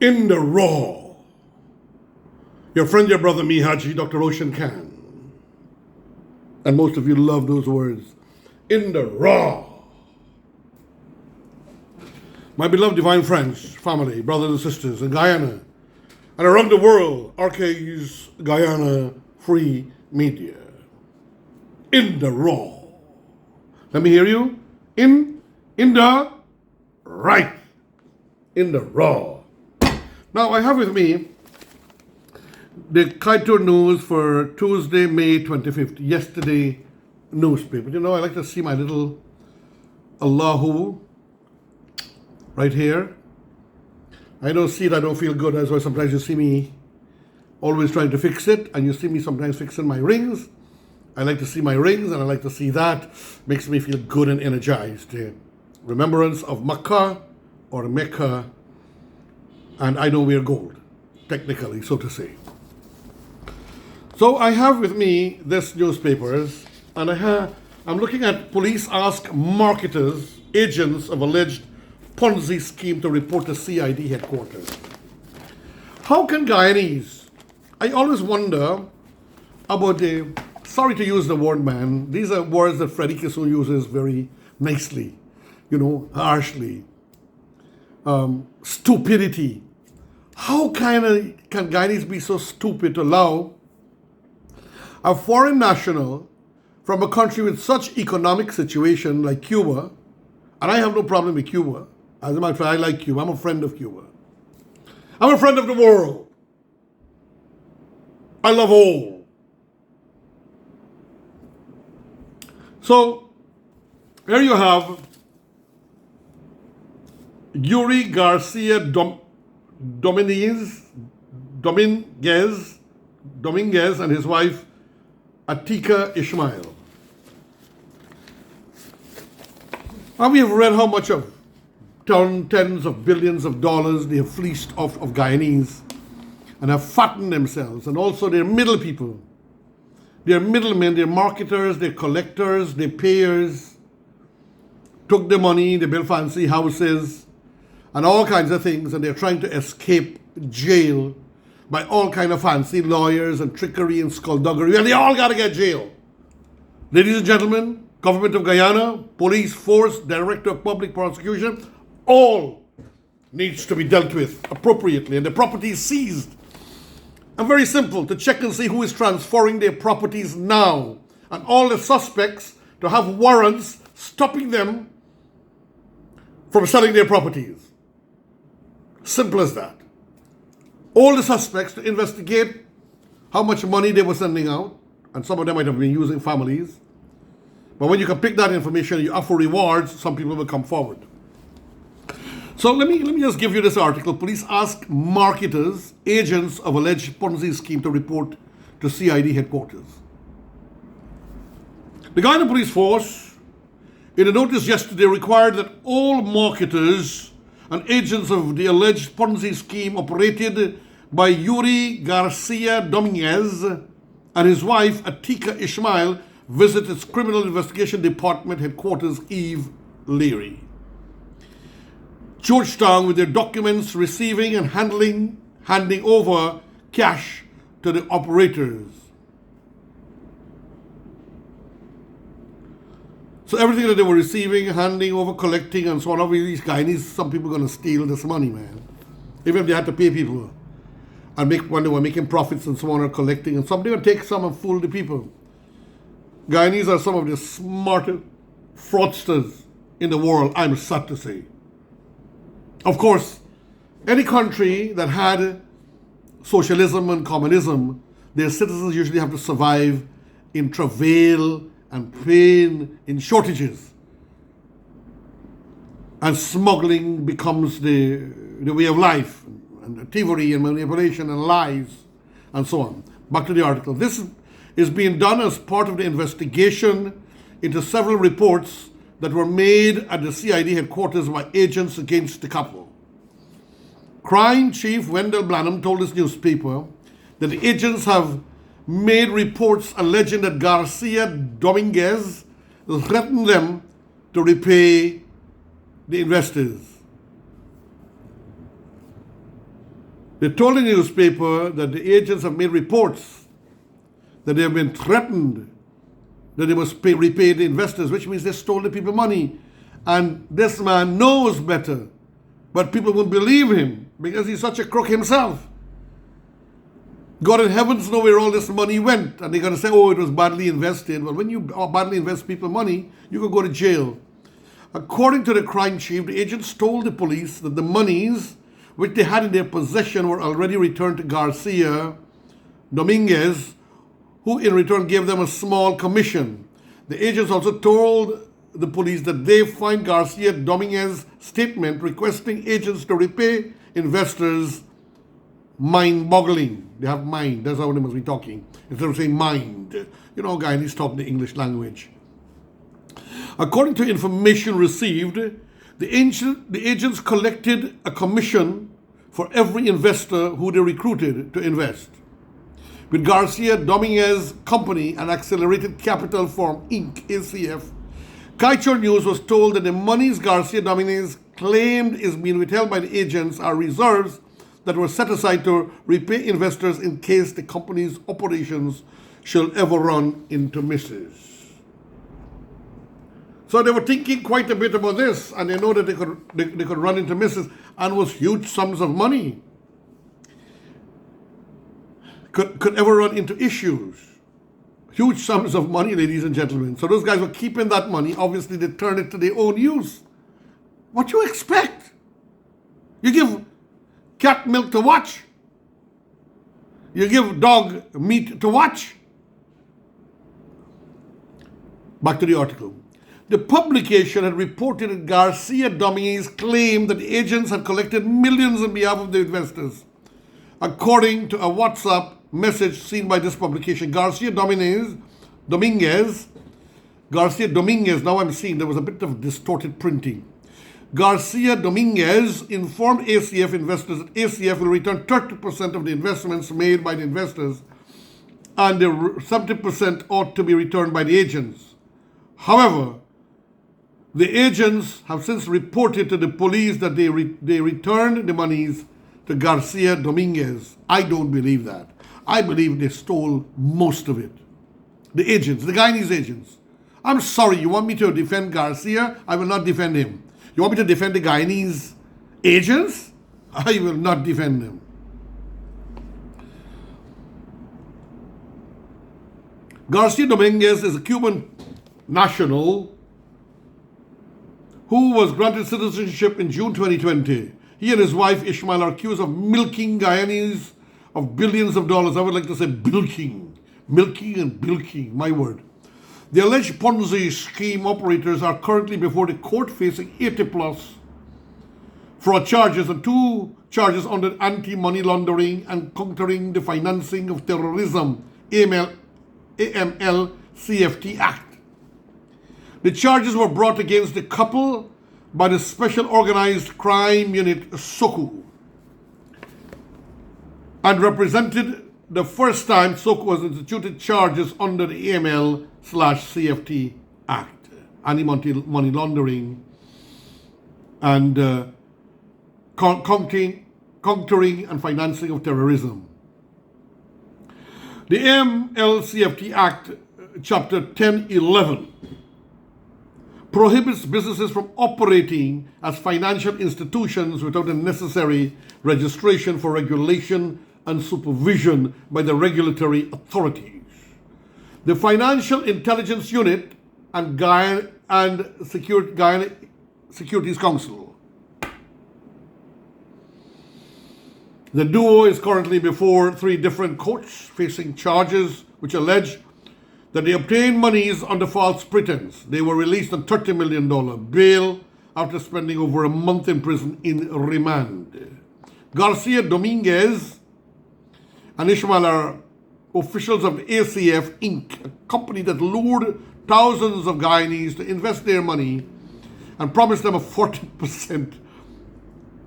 in the raw. Your friend, your brother, me, Haji, Dr. Ocean Khan. And most of you love those words. In the raw. My beloved divine friends, family, brothers and sisters in Guyana and around the world, RK's Guyana Free Media. In the raw. Let me hear you. In the right. In the raw. Now I have with me the Kaito News for Tuesday, May 25th, yesterday newspaper. You know, I like to see my little Allahu right here. I don't see it, I don't feel good. That's why sometimes you see me always trying to fix it, and you see me sometimes fixing my rings. I like to see my rings, and I like to see that. Makes me feel good and energized. Remembrance of Makkah or Mecca, and I know we're gold, technically, so to say. So I have with me this newspapers, and I'm looking at police ask marketers, agents of alleged Ponzi scheme to report to CID headquarters. How can Guyanese, I always wonder about the, sorry to use the word man, these are words that Freddie Kissoon uses very nicely, harshly. Stupidity. How can Guyanese be so stupid to allow a foreign national from a country with such economic situation like Cuba, and I have no problem with Cuba. As a matter of fact, I like Cuba. I'm a friend of Cuba. I'm a friend of the world. I love all. So, here you have Yuri Garcia Dominguez and his wife Atika Ishmael. And we have read how much of tens of billions of dollars they have fleeced off of Guyanese and have fattened themselves, and also their middle people. Their middlemen, their marketers, their collectors, their payers, took the money, they built fancy houses, and all kinds of things, and they're trying to escape jail by all kind of fancy lawyers and trickery and skullduggery, and they all got to get jail. Ladies and gentlemen, Government of Guyana, Police Force, Director of Public Prosecution, all needs to be dealt with appropriately, and the property is seized. And very simple, to check and see who is transferring their properties now, and all the suspects to have warrants stopping them from selling their properties. Simple as that. All the suspects to investigate how much money they were sending out, and some of them might have been using families. But when you can pick that information, you offer rewards, some people will come forward. So let me just give you this article. Police ask marketers, agents of alleged Ponzi scheme to report to CID headquarters. The Guyana Police Force, in a notice yesterday, required that all marketers and agents of the alleged Ponzi scheme operated by Yuri Garcia Dominguez and his wife Atika Ishmael visit its Criminal Investigation Department headquarters, Eve Leary, Georgetown, with their documents, receiving and handing over cash to the operators. So everything that they were receiving, handing over, collecting, and so on, obviously these Guyanese, some people are going to steal this money, man. Even if they had to pay people and when they were making profits and so on, or collecting, and somebody would take some and fool the people. Guyanese are some of the smartest fraudsters in the world, I'm sad to say. Of course, any country that had socialism and communism, their citizens usually have to survive in travail and pain, in shortages. And smuggling becomes the way of life, and thievery and manipulation and lies, and so on. Back to the article. This is being done as part of the investigation into several reports that were made at the CID headquarters by agents against the couple. Crime Chief Wendell Blanham told this newspaper that the agents have made reports alleging that Garcia Dominguez threatened them to repay the investors. They told the newspaper that the agents have made reports that they have been threatened that they must repay the investors, which means they stole the people money. And this man knows better, but people won't believe him because he's such a crook himself. God in heavens know where all this money went, and they're going to say, oh, it was badly invested. Well, when you badly invest people money, you can go to jail. According to the crime chief, the agents told the police that the monies which they had in their possession were already returned to Garcia Dominguez, who in return gave them a small commission. The agents also told the police that they find Garcia Dominguez's statement requesting agents to repay investors mind-boggling. They have mind. That's how they must be talking. Instead of saying mind. You know, guy, he's talking the English language. According to information received, the agents collected a commission for every investor who they recruited to invest. With Garcia Dominguez Company and Accelerated Capital Firm Inc., ACF, Kaichor News was told that the monies Garcia Dominguez claimed is being withheld by the agents are reserves that were set aside to repay investors in case the company's operations shall ever run into misses. So they were thinking quite a bit about this, and they know that they could run into misses, and was huge sums of money. Could ever run into issues. Huge sums of money, ladies and gentlemen. So those guys were keeping that money. Obviously, they turned it to their own use. What you expect? You give cat milk to watch. You give dog meat to watch. Back to the article. The publication had reported that Garcia Dominguez claimed that the agents had collected millions on behalf of the investors. According to a WhatsApp message seen by this publication, Garcia Dominguez, now I'm seeing there was a bit of distorted printing. Garcia Dominguez informed ACF investors that ACF will return 30% of the investments made by the investors, and the 70% ought to be returned by the agents. However, the agents have since reported to the police that they returned the monies to Garcia Dominguez. I don't believe that. I believe they stole most of it. The agents, the Guyanese agents. I'm sorry, you want me to defend Garcia? I will not defend him. You want me to defend the Guyanese agents? I will not defend them. Garcia Dominguez is a Cuban national who was granted citizenship in June 2020. He and his wife Ishmael are accused of milking Guyanese of billions of dollars. I would like to say bilking. Milking and bilking, my word. The alleged Ponzi scheme operators are currently before the court facing 80+ fraud charges and 2 charges under anti-money laundering and countering the financing of terrorism, AML-CFT Act. The charges were brought against the couple by the Special Organized Crime Unit, SOCU, and represented the first time SOCU was instituted charges under the AML/CFT Act, anti-money laundering and countering and financing of terrorism. The AML/CFT Act, Chapter 1011, prohibits businesses from operating as financial institutions without the necessary registration for regulation and supervision by the regulatory authorities. The Financial Intelligence Unit and Guyana Securities Council. The duo is currently before 3 different courts facing charges which allege that they obtained monies under false pretense. They were released on $30 million bail after spending over a month in prison in remand. Garcia Dominguez and Ishmael are officials of the ACF Inc., a company that lured thousands of Guyanese to invest their money and promised them a 40%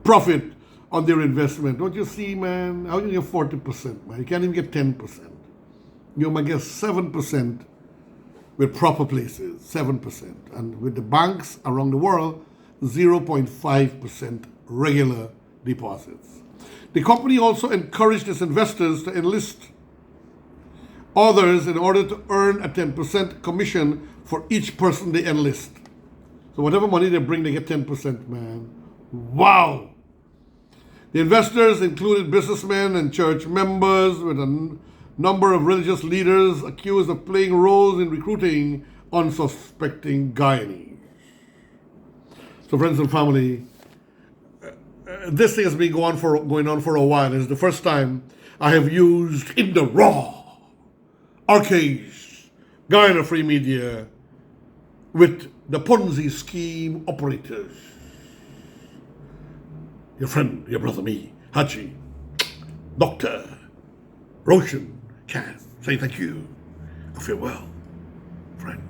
profit on their investment. Don't you see, man? How can you get 40%, man? You can't even get 10%. You might get 7% with proper places, 7%. And with the banks around the world, 0.5% regular deposits. The company also encouraged its investors to enlist others in order to earn a 10% commission for each person they enlist. So whatever money they bring, they get 10%, man. Wow! The investors included businessmen and church members, with a number of religious leaders accused of playing roles in recruiting unsuspecting Guyanese. So friends and family, this thing has been going on for a while. It's the first time I have used in the raw arcades Guyana Free Media with the Ponzi scheme operators. Your friend, your brother, me, Haji, Dr. Roshan, Cass, say thank you. I feel well, friends.